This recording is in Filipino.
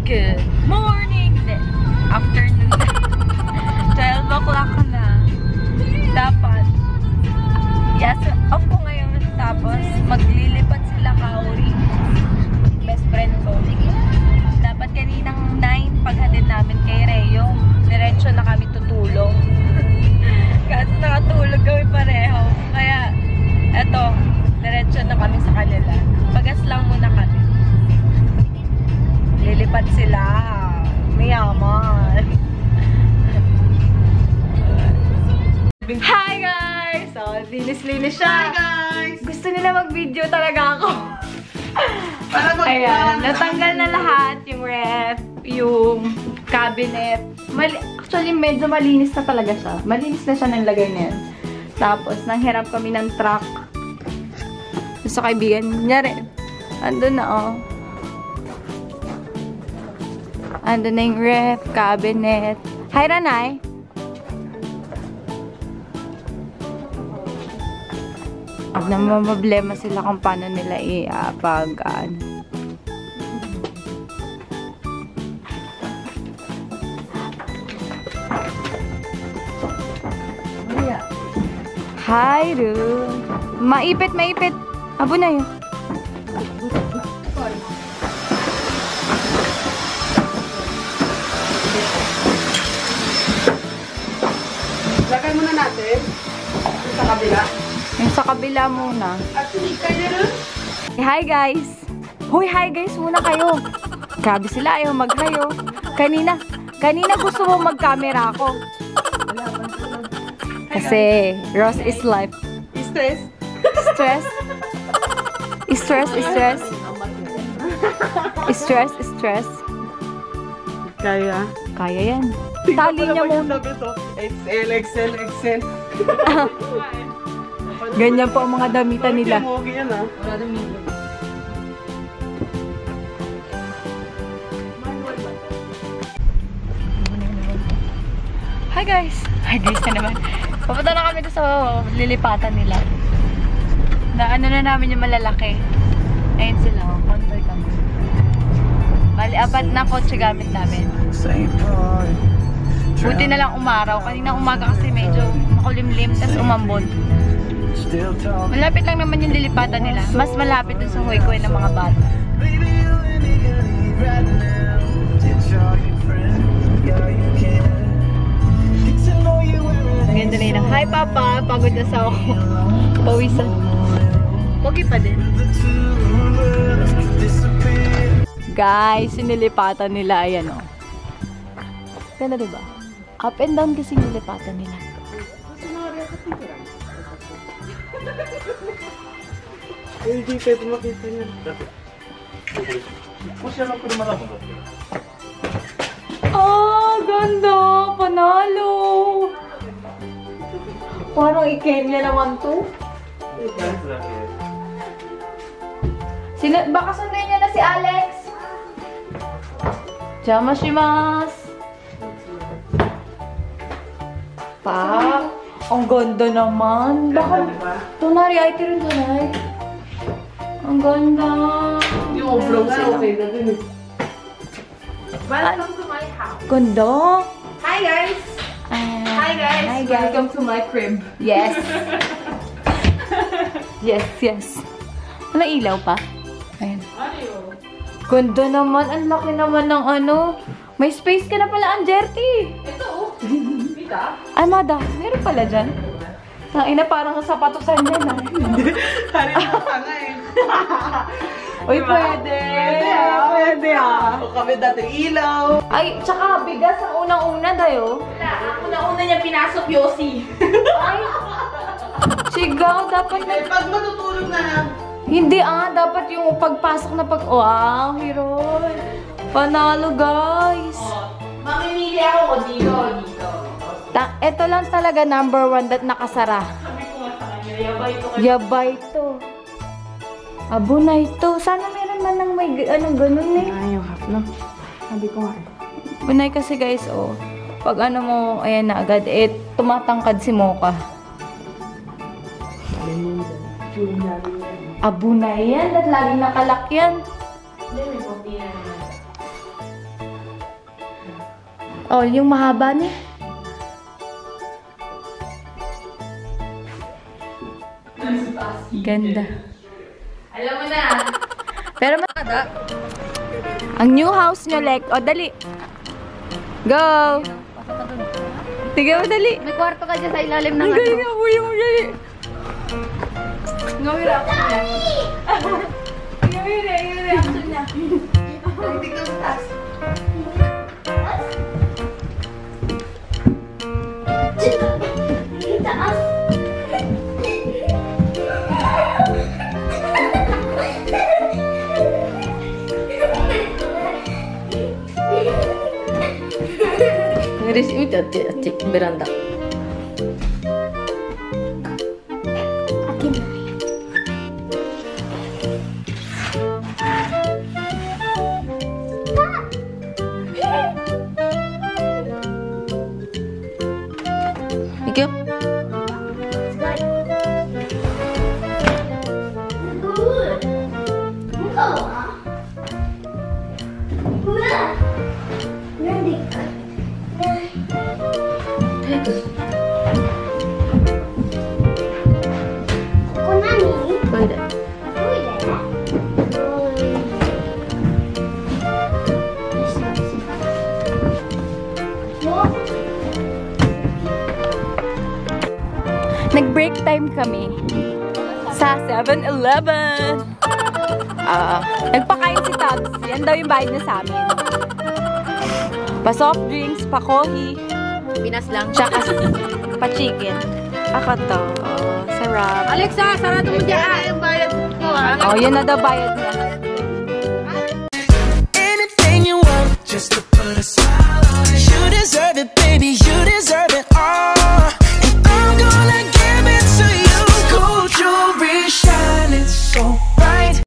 Good morning! Afternoon na. 12 o'clock na. Dapat. Yes, off ko ngayon. Tapos, maglilipat sila Kaori. Best friend ko. Dapat kaninang 9 paghatid namin kay Reo. Diretso na kami tutulong. Kasi nakatulog kami pareho. Kaya, eto, diretso na kami sa kanila. Pagas lang muna kami. Lilipat sila. Mayaman. Hi guys! So, linis-linis siya. Hi guys! Gusto nila mag-video talaga ako. Ayan, natanggal na lahat. Yung ref, yung cabinet. Actually, medyo malinis na talaga siya. Malinis na siya ng lagay na yan. Tapos, nanghiram kami ng truck. Sa kaibigan niya rin. Andun na, oh. Andun na yung ref, cabinet. Hi, Ranay! At namamablema sila kung paano nila i-pag-an. Hi, Ru! Maipit, maipit! Abo na yun. Lagay muna natin sa kabila. Yung sa kabila muna. Actually, kaya rin. Hi guys! Hoy, hi guys muna kayo. Grabe sila, ayaw mag-hayo. Kanina gusto mo mag-camera ako. Kasi, Ross is life. Stress? Stress? Stress, stress. Stress, stress. Kaya. Kaya yan. Tali niya muna. XL, XL, XL. Ganyan po ang mga damitan nila. Okay yan, ah. Hi guys! Hi guys na naman. Papunta na kami sa lilipatan nila. Ano na namin yung malalaki. Ayun sila, convoy kami. Bali, 4 na kotse gamit namin. Buti na lang umaraw. Kanina umaga kasi medyo makulimlim, tas umambon. Malapit lang naman yung lilipatan nila. Mas malapit dun sa Huaycoy ng mga bata. Maganda na yun. Hi Papa! Pagod na sa ako. Pawisan. Pogi pa din. Guys, sinilipatan nila. Ayan o. Ganda diba? Up and down kasi nilipatan nila. Hindi pwede makita niya. Ah, ganda! Panalo! Parang i-Kenya naman to. Baka sundan niya na si Alex. Jamashimasu! Pa, ang ganda naman. Baka, tunari, ay tirin tunay. Ang ganda. Yung oblong na, okay na dun eh. Welcome to my house. Ganda. Hi guys! Hi guys. Welcome to my crib. Yes. Yes, yes. Wala ilaw pa? Ayan. Ganda naman. Ang laki naman ng ano. May space ka na pala, Anjerty. Ito oh. Mita? Ay, Mada. Meron pala dyan. Ina, parang sapatusan yan, ah. Hari na pa nga eh. Uy, pwede. Pwede, ah. O kami dati ilaw. Ay, tsaka bigas ang unang-una, dayo. Ang una-una niya pinasok, Yossi. Ay, sigaw. Dapat na... Pag matutulog na lang. Hindi, dapat yung pagpasok na pag... Wow, hero. Panalo, guys. Mamimili ako o dito o dito. Ito lang talaga number 1 that nakasara. Sabi ko nga sa kanya, yabay ko kayo. Yabay to. Abo na ito. Sana meron man ng may anong ganun eh. Ay, yung half no? Sabi ko nga eh. Bunay kasi guys, oh. Pag ano mo, ayan na agad, tumatangkad si Mocha. Abo na yan. At laging nakalak yan. Hindi, may konti na naman. Oh, yung mahaba niya. Ganda. Alam mo na. Pero ang new house nyo, Lek. O, dali. Go! Tiga mo, dali. May kwarto ka dyan sa ilalim ng Ang galing nga, kuya mo, dali. Ngawin reaction niya. Ngawin reaction niya. Hindi ka taas.見てあっちベランダ。いくよ。トイレ。Nag-break time kami sa 7-Eleven. Nagpakain si Tabs. Yan daw yung bayad niya sa amin. Pa-soft drinks, pa-coffee, Pinas lang. tsaka pa-chicken. Ako to. Oh, sarap. Alexa, sarado mo dyan! Yung bayad ko ah. Oh, yun na daw bayad niya.